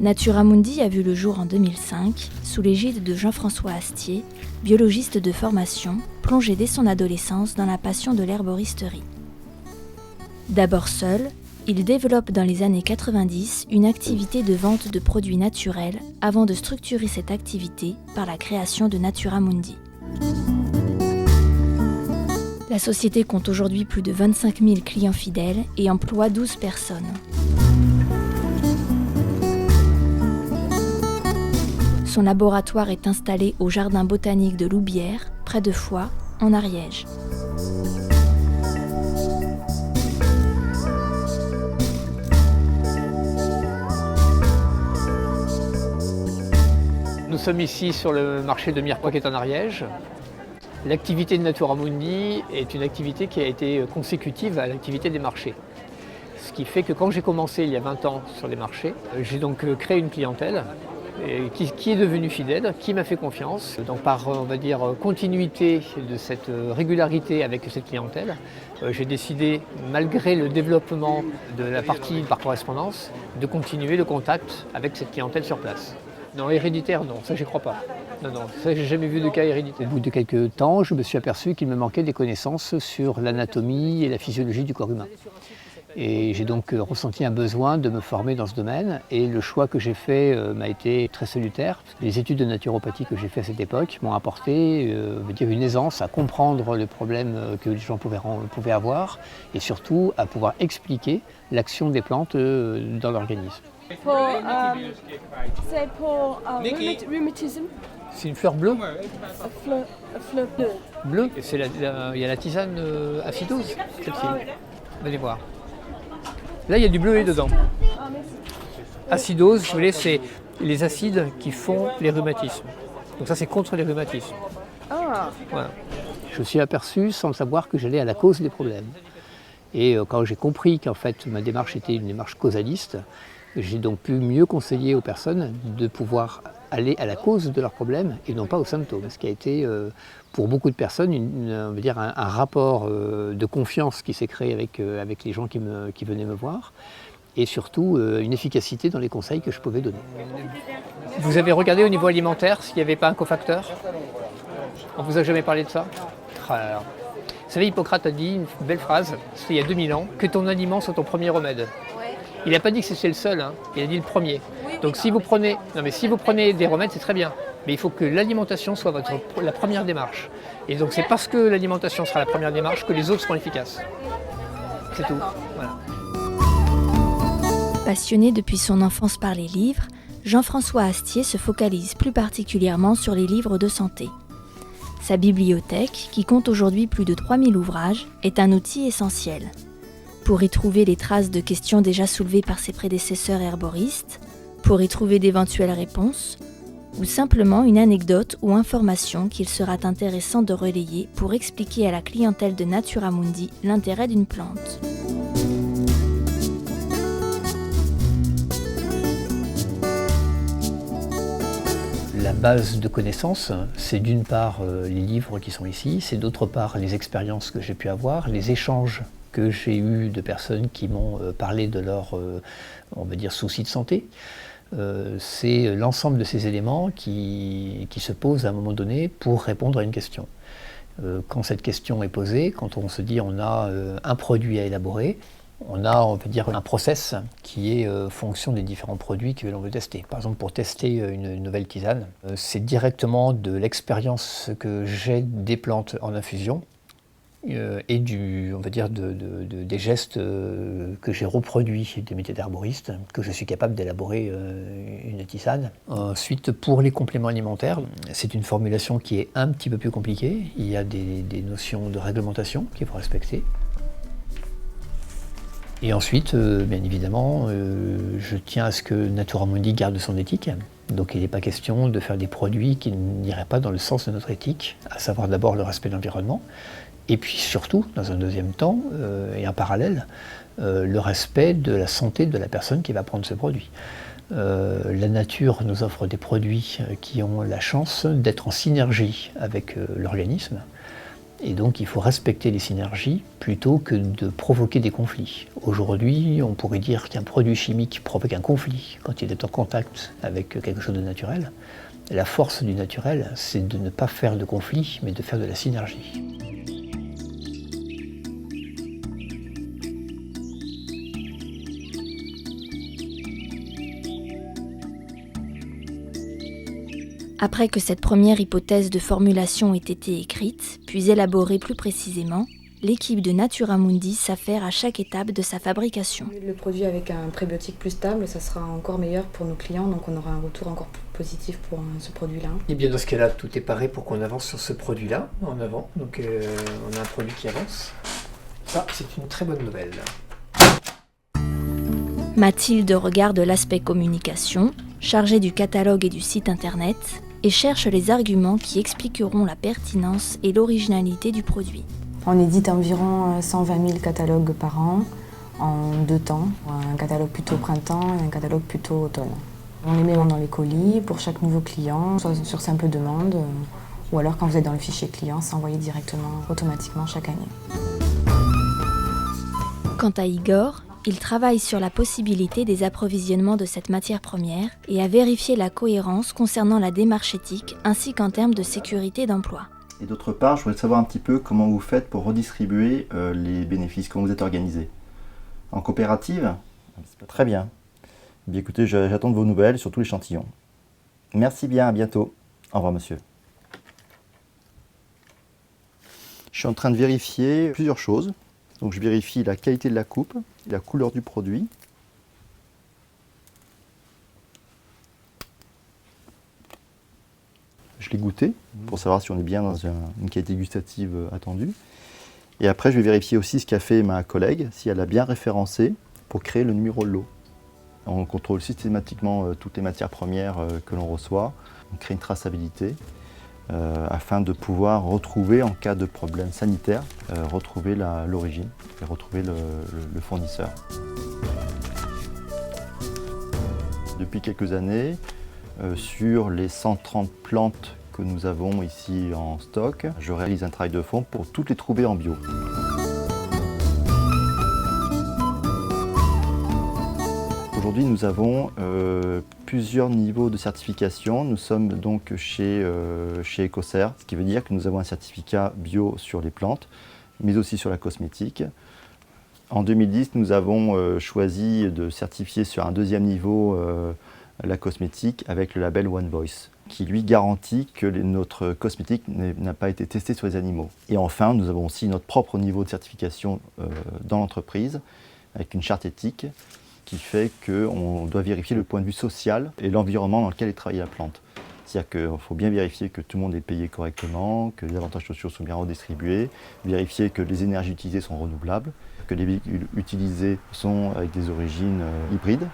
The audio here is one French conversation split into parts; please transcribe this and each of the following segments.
Natura Mundi a vu le jour en 2005, sous l'égide de Jean-François Astier, biologiste de formation, plongé dès son adolescence dans la passion de l'herboristerie. D'abord seul, il développe dans les années 90 une activité de vente de produits naturels avant de structurer cette activité par la création de Natura Mundi. La société compte aujourd'hui plus de 25 000 clients fidèles et emploie 12 personnes. Son laboratoire est installé au jardin botanique de Loubière, près de Foix, en Ariège. Nous sommes ici sur le marché de Mirepoix qui est en Ariège. L'activité de Natura Mundi est une activité qui a été consécutive à l'activité des marchés. Ce qui fait que quand j'ai commencé il y a 20 ans sur les marchés, j'ai donc créé une clientèle qui est devenue fidèle, qui m'a fait confiance. Donc par, on va dire, continuité de cette régularité avec cette clientèle, j'ai décidé, malgré le développement de la partie par correspondance, de continuer le contact avec cette clientèle sur place. Non, héréditaire, non, ça j'y crois pas. Non, ça j'ai jamais vu de cas héréditaire. Au bout de quelques temps, je me suis aperçu qu'il me manquait des connaissances sur l'anatomie et la physiologie du corps humain. Et j'ai donc ressenti un besoin de me former dans ce domaine. Et le choix que j'ai fait m'a été très salutaire. Les études de naturopathie que j'ai fait à cette époque m'ont apporté une aisance à comprendre les problèmes que les gens pouvaient avoir et surtout à pouvoir expliquer l'action des plantes dans l'organisme. C'est pour rhumatisme. C'est une fleur bleue. Un fleur bleue. Bleue. Il y a la tisane acidose, celle-ci. Vous allez voir. Là, il y a du bleuet dedans. Acidose, si vous voulez, c'est les acides qui font les rhumatismes. Donc ça, c'est contre les rhumatismes. Voilà. Je me suis aperçu, sans le savoir, que j'allais à la cause des problèmes. Et quand j'ai compris qu'en fait, ma démarche était une démarche causaliste, j'ai donc pu mieux conseiller aux personnes de pouvoir aller à la cause de leurs problèmes et non pas aux symptômes. Ce qui a été pour beaucoup de personnes un rapport de confiance qui s'est créé avec les gens qui venaient me voir et surtout une efficacité dans les conseils que je pouvais donner. Vous avez regardé au niveau alimentaire s'il n'y avait pas un cofacteur? On ne vous a jamais parlé de ça? Alors, vous savez, Hippocrate a dit une belle phrase, c'était il y a 2000 ans, que ton aliment soit ton premier remède. Il n'a pas dit que c'était le seul, hein. Il a dit le premier. Donc si vous prenez des remèdes, c'est très bien. Mais il faut que l'alimentation soit la première démarche. Et donc c'est parce que l'alimentation sera la première démarche que les autres seront efficaces. C'est tout. Voilà. Passionné depuis son enfance par les livres, Jean-François Astier se focalise plus particulièrement sur les livres de santé. Sa bibliothèque, qui compte aujourd'hui plus de 3000 ouvrages, est un outil essentiel. Pour y trouver les traces de questions déjà soulevées par ses prédécesseurs herboristes, pour y trouver d'éventuelles réponses, ou simplement une anecdote ou information qu'il sera intéressant de relayer pour expliquer à la clientèle de Natura Mundi l'intérêt d'une plante. La base de connaissances, c'est d'une part les livres qui sont ici, c'est d'autre part les expériences que j'ai pu avoir, les échanges que j'ai eu de personnes qui m'ont parlé de leurs soucis de santé. C'est l'ensemble de ces éléments qui se posent à un moment donné pour répondre à une question. Quand cette question est posée, quand on se dit on a un produit à élaborer, on a, un process qui est fonction des différents produits que l'on veut tester. Par exemple, pour tester une nouvelle tisane, c'est directement de l'expérience que j'ai des plantes en infusion et des gestes que j'ai reproduits des métiers d'herboriste, que je suis capable d'élaborer une tisane. Ensuite, pour les compléments alimentaires, c'est une formulation qui est un petit peu plus compliquée. Il y a des notions de réglementation qu'il faut respecter. Et ensuite, bien évidemment, je tiens à ce que Natura Mundi garde son éthique. Donc il n'est pas question de faire des produits qui n'iraient pas dans le sens de notre éthique, à savoir d'abord le respect de l'environnement, et puis surtout, dans un deuxième temps, et en parallèle, le respect de la santé de la personne qui va prendre ce produit. La nature nous offre des produits qui ont la chance d'être en synergie avec l'organisme. Et donc il faut respecter les synergies plutôt que de provoquer des conflits. Aujourd'hui, on pourrait dire qu'un produit chimique provoque un conflit quand il est en contact avec quelque chose de naturel. La force du naturel, c'est de ne pas faire de conflit, mais de faire de la synergie. Après que cette première hypothèse de formulation ait été écrite, puis élaborée plus précisément, l'équipe de Natura Mundi s'affaire à chaque étape de sa fabrication. Le produit avec un prébiotique plus stable, ça sera encore meilleur pour nos clients, donc on aura un retour encore plus positif pour ce produit-là. Et bien dans ce cas-là, tout est paré pour qu'on avance sur ce produit-là, en avant. Donc on a un produit qui avance. Ça, c'est une très bonne nouvelle. Mathilde regarde l'aspect communication, chargée du catalogue et du site internet, et cherche les arguments qui expliqueront la pertinence et l'originalité du produit. On édite environ 120 000 catalogues par an, en 2 temps. Un catalogue plutôt printemps et un catalogue plutôt automne. On les met dans les colis pour chaque nouveau client, soit sur simple demande, ou alors quand vous êtes dans le fichier client, c'est envoyé directement, automatiquement chaque année. Quant à Igor, il travaille sur la possibilité des approvisionnements de cette matière première et à vérifier la cohérence concernant la démarche éthique ainsi qu'en termes de sécurité d'emploi. Et d'autre part, je voudrais savoir un petit peu comment vous faites pour redistribuer les bénéfices, comment vous êtes organisé. En coopérative ? Très bien. Bien écoutez, j'attends de vos nouvelles, surtout l'échantillon. Merci bien, à bientôt. Au revoir monsieur. Je suis en train de vérifier plusieurs choses. Donc je vérifie la qualité de la coupe, la couleur du produit. Je l'ai goûté pour savoir si on est bien dans une qualité gustative attendue. Et après, je vais vérifier aussi ce qu'a fait ma collègue, si elle a bien référencé pour créer le numéro de lot. On contrôle systématiquement toutes les matières premières que l'on reçoit. On crée une traçabilité afin de pouvoir retrouver, en cas de problème sanitaire, retrouver l'origine et retrouver le fournisseur. Depuis quelques années, sur les 130 plantes que nous avons ici en stock, je réalise un travail de fond pour toutes les trouver en bio. Aujourd'hui, nous avons plusieurs niveaux de certification. Nous sommes donc chez Ecocer, ce qui veut dire que nous avons un certificat bio sur les plantes, mais aussi sur la cosmétique. En 2010, nous avons choisi de certifier sur un deuxième niveau la cosmétique avec le label One Voice, qui lui garantit que notre cosmétique n'a pas été testée sur les animaux. Et enfin, nous avons aussi notre propre niveau de certification dans l'entreprise, avec une charte éthique, qui fait qu'on doit vérifier le point de vue social et l'environnement dans lequel est travaillée la plante. C'est-à-dire qu'il faut bien vérifier que tout le monde est payé correctement, que les avantages sociaux sont bien redistribués, vérifier que les énergies utilisées sont renouvelables, que les véhicules utilisés sont avec des origines hybrides.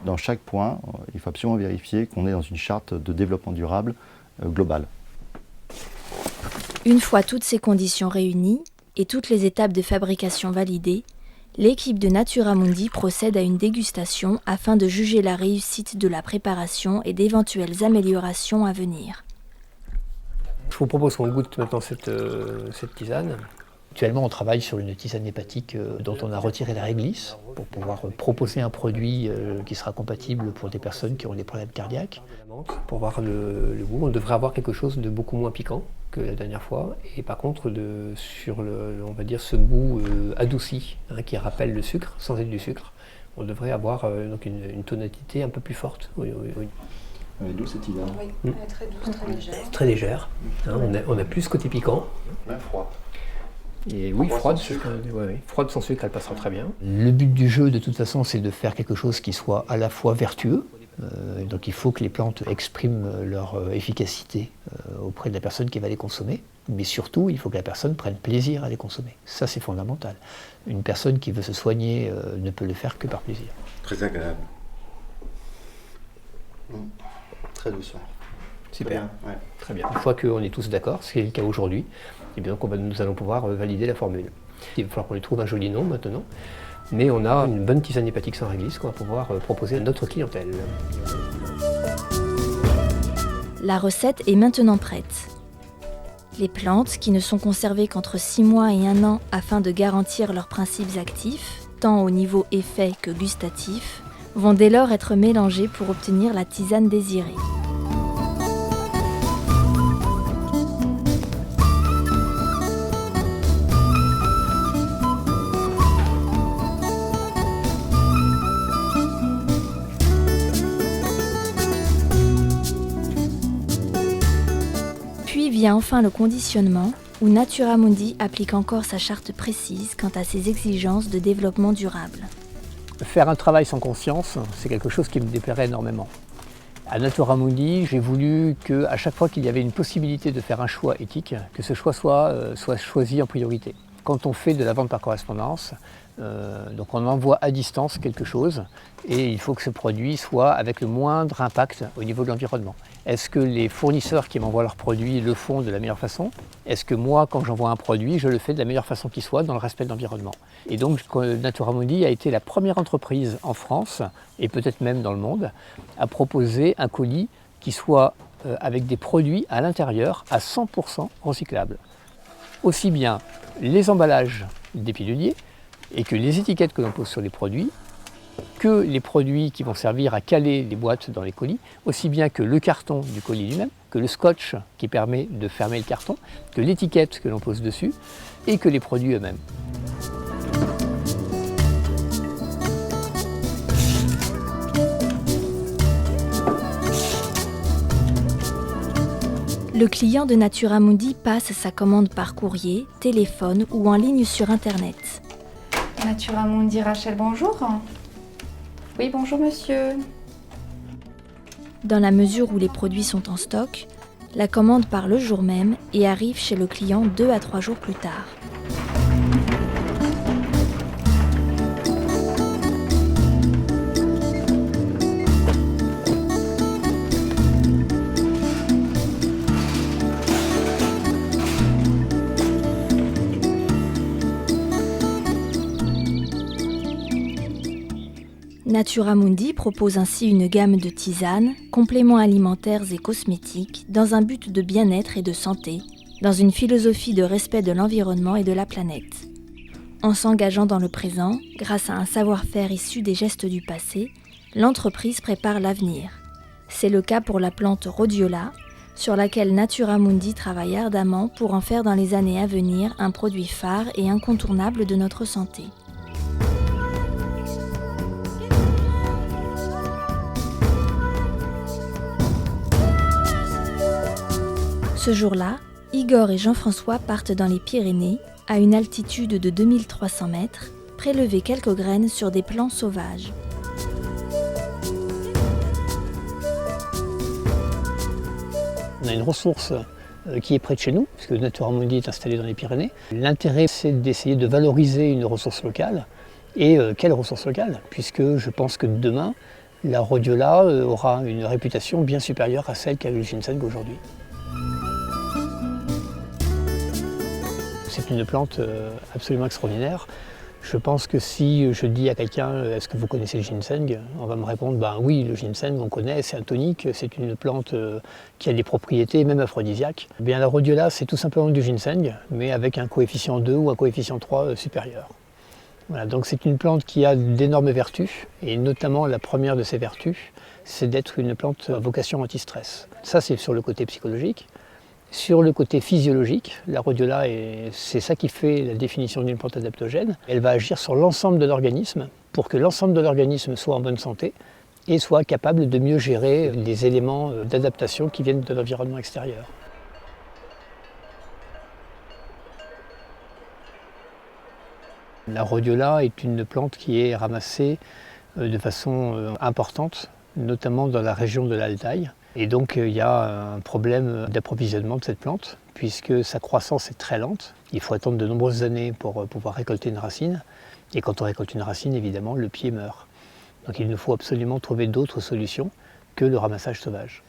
Dans chaque point, il faut absolument vérifier qu'on est dans une charte de développement durable globale. Une fois toutes ces conditions réunies et toutes les étapes de fabrication validées, l'équipe de Natura Mundi procède à une dégustation afin de juger la réussite de la préparation et d'éventuelles améliorations à venir. Je vous propose qu'on goûte maintenant cette tisane. Actuellement, on travaille sur une tisane hépatique dont on a retiré la réglisse pour pouvoir proposer un produit qui sera compatible pour des personnes qui ont des problèmes cardiaques. Pour voir le goût, on devrait avoir quelque chose de beaucoup moins piquant que la dernière fois. Et par contre, sur on va dire ce goût adouci, qui rappelle le sucre, sans être du sucre, on devrait avoir donc une tonalité un peu plus forte. Oui. Elle est douce cette tisane. Oui, elle est très douce, très légère. Très légère. On a plus ce côté piquant. Même froid. Et oui, froide sans sucre, elle passera très bien. Le but du jeu, de toute façon, c'est de faire quelque chose qui soit à la fois vertueux. Donc il faut que les plantes expriment leur efficacité auprès de la personne qui va les consommer. Mais surtout, il faut que la personne prenne plaisir à les consommer. Ça, c'est fondamental. Une personne qui veut se soigner ne peut le faire que par plaisir. Très agréable. Très douce. Super. Ouais. Très bien. Une fois qu'on est tous d'accord, ce qui est le cas aujourd'hui, et bien donc nous allons pouvoir valider la formule. Il va falloir qu'on lui trouve un joli nom maintenant, mais on a une bonne tisane hépatique sans réglisse qu'on va pouvoir proposer à notre clientèle. La recette est maintenant prête. Les plantes, qui ne sont conservées qu'entre 6 mois et 1 an afin de garantir leurs principes actifs, tant au niveau effet que gustatif, vont dès lors être mélangées pour obtenir la tisane désirée. Puis vient enfin le conditionnement, où Natura Mundi applique encore sa charte précise quant à ses exigences de développement durable. Faire un travail sans conscience, c'est quelque chose qui me déplairait énormément. À Natura Mundi, j'ai voulu qu'à chaque fois qu'il y avait une possibilité de faire un choix éthique, que ce choix soit choisi en priorité. Quand on fait de la vente par correspondance, donc on envoie à distance quelque chose et il faut que ce produit soit avec le moindre impact au niveau de l'environnement. Est-ce que les fournisseurs qui m'envoient leurs produits le font de la meilleure façon? Est-ce que moi, quand j'envoie un produit, je le fais de la meilleure façon qui soit, dans le respect de l'environnement? Et donc Natura Mundi a été la première entreprise en France, et peut-être même dans le monde, à proposer un colis qui soit avec des produits à l'intérieur à 100% recyclables. Aussi bien les emballages des piluliers et que les étiquettes que l'on pose sur les produits, que les produits qui vont servir à caler les boîtes dans les colis, aussi bien que le carton du colis lui-même, que le scotch qui permet de fermer le carton, que l'étiquette que l'on pose dessus et que les produits eux-mêmes. Le client de Natura Mundi passe sa commande par courrier, téléphone ou en ligne sur Internet. Natura Mundi, Rachel, bonjour. Oui, bonjour monsieur. Dans la mesure où les produits sont en stock, la commande part le jour même et arrive chez le client 2 à 3 jours plus tard. Natura Mundi propose ainsi une gamme de tisanes, compléments alimentaires et cosmétiques dans un but de bien-être et de santé, dans une philosophie de respect de l'environnement et de la planète. En s'engageant dans le présent, grâce à un savoir-faire issu des gestes du passé, l'entreprise prépare l'avenir. C'est le cas pour la plante Rhodiola, sur laquelle Natura Mundi travaille ardemment pour en faire dans les années à venir un produit phare et incontournable de notre santé. Ce jour-là, Igor et Jean-François partent dans les Pyrénées, à une altitude de 2300 mètres, prélever quelques graines sur des plants sauvages. On a une ressource qui est près de chez nous, puisque Natura Mundi est installée dans les Pyrénées. L'intérêt, c'est d'essayer de valoriser une ressource locale. Et quelle ressource locale? Puisque je pense que demain, la rhodiola aura une réputation bien supérieure à celle qu'a le ginseng aujourd'hui. C'est une plante absolument extraordinaire. Je pense que si je dis à quelqu'un « Est-ce que vous connaissez le ginseng ?» on va me répondre « Ben oui, le ginseng, on connaît, c'est un tonique, c'est une plante qui a des propriétés même aphrodisiaques. » Bien, la rhodiola, c'est tout simplement du ginseng, mais avec un coefficient 2 ou un coefficient 3 supérieur. Voilà, donc c'est une plante qui a d'énormes vertus, et notamment la première de ces vertus, c'est d'être une plante à vocation anti-stress. Ça, c'est sur le côté psychologique. Sur le côté physiologique, la rhodiola, c'est ça qui fait la définition d'une plante adaptogène. Elle va agir sur l'ensemble de l'organisme pour que l'ensemble de l'organisme soit en bonne santé et soit capable de mieux gérer les éléments d'adaptation qui viennent de l'environnement extérieur. La rhodiola est une plante qui est ramassée de façon importante, notamment dans la région de l'Altaï. Et donc il y a un problème d'approvisionnement de cette plante, puisque sa croissance est très lente. Il faut attendre de nombreuses années pour pouvoir récolter une racine. Et quand on récolte une racine, évidemment, le pied meurt. Donc il nous faut absolument trouver d'autres solutions que le ramassage sauvage.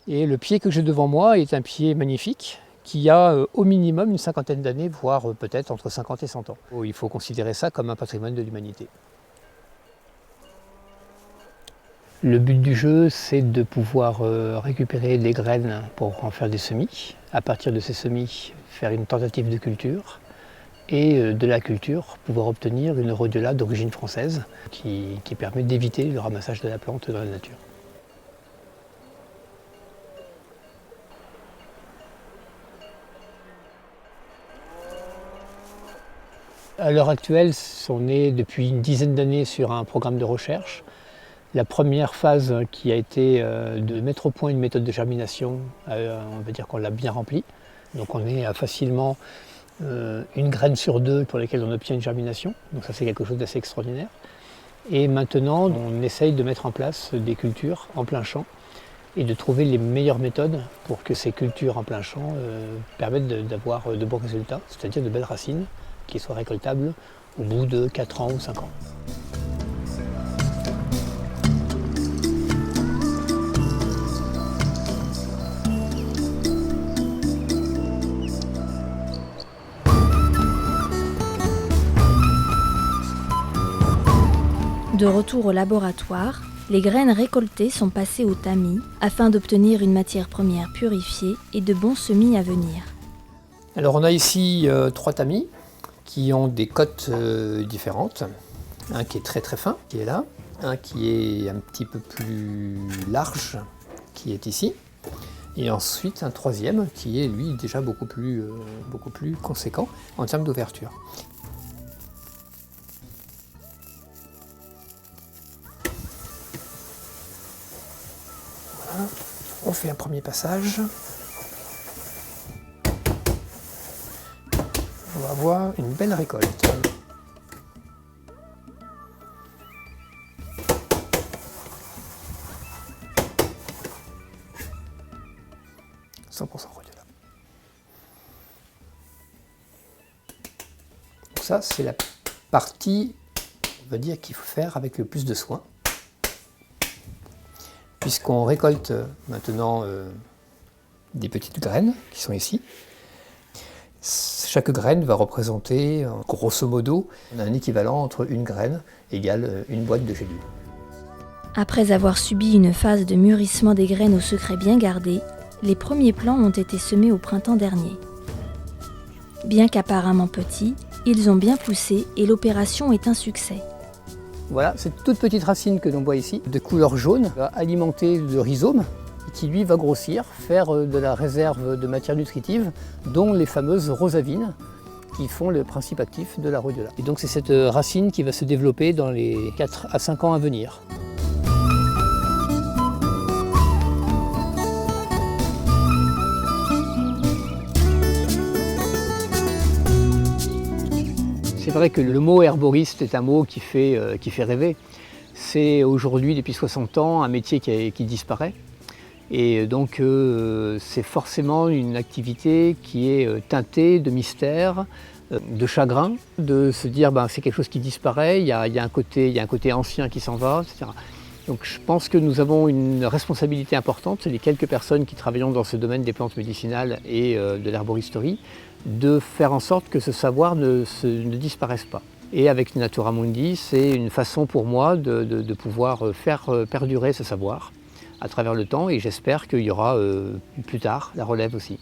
Et le pied que j'ai devant moi est un pied magnifique, qui a au minimum une cinquantaine d'années, voire peut-être entre 50 et 100 ans. Il faut considérer ça comme un patrimoine de l'humanité. Le but du jeu, c'est de pouvoir récupérer des graines pour en faire des semis, à partir de ces semis, faire une tentative de culture et de la culture, pouvoir obtenir une rhodiola d'origine française qui permet d'éviter le ramassage de la plante dans la nature. À l'heure actuelle, on est depuis une dizaine d'années sur un programme de recherche. La première phase qui a été de mettre au point une méthode de germination, on va dire qu'on l'a bien remplie. Donc on est à facilement une graine sur deux pour lesquelles on obtient une germination. Donc ça c'est quelque chose d'assez extraordinaire. Et maintenant on essaye de mettre en place des cultures en plein champ et de trouver les meilleures méthodes pour que ces cultures en plein champ permettent d'avoir de bons résultats, c'est-à-dire de belles racines qui soient récoltables au bout de 4 ans ou 5 ans. De retour au laboratoire, les graines récoltées sont passées au tamis afin d'obtenir une matière première purifiée et de bons semis à venir. Alors on a ici 3 tamis qui ont des cotes différentes. Un qui est très très fin, qui est là. Un qui est un petit peu plus large, qui est ici. Et ensuite un troisième qui est lui déjà beaucoup plus conséquent en termes d'ouverture. Voilà. On fait un premier passage. On va avoir une belle récolte. « 100% rhodiola. Donc ça, c'est la partie, on va dire, qu'il faut faire avec le plus de soin. Puisqu'on récolte maintenant des petites graines qui sont ici. Chaque graine va représenter, grosso modo, un équivalent entre une graine égale une boîte de gélules. Après avoir subi une phase de mûrissement des graines au secret bien gardé, les premiers plants ont été semés au printemps dernier. Bien qu'apparemment petits, ils ont bien poussé et l'opération est un succès. Voilà, cette toute petite racine que l'on voit ici, de couleur jaune, va alimenter le rhizome, qui lui va grossir, faire de la réserve de matière nutritive, dont les fameuses rosavines, qui font le principe actif de la rhodiola. Et donc c'est cette racine qui va se développer dans les 4 à 5 ans à venir. C'est vrai que le mot herboriste est un mot qui fait rêver. C'est aujourd'hui, depuis 60 ans, un métier qui disparaît. Et donc c'est forcément une activité qui est teintée de mystère, de chagrin, de se dire c'est quelque chose qui disparaît, il y a un côté ancien qui s'en va, etc. Donc je pense que nous avons une responsabilité importante, c'est les quelques personnes qui travaillons dans ce domaine des plantes médicinales et de l'herboristerie, de faire en sorte que ce savoir ne disparaisse pas. Et avec Natura Mundi, c'est une façon pour moi de pouvoir faire perdurer ce savoir à travers le temps, et j'espère qu'il y aura plus tard la relève aussi.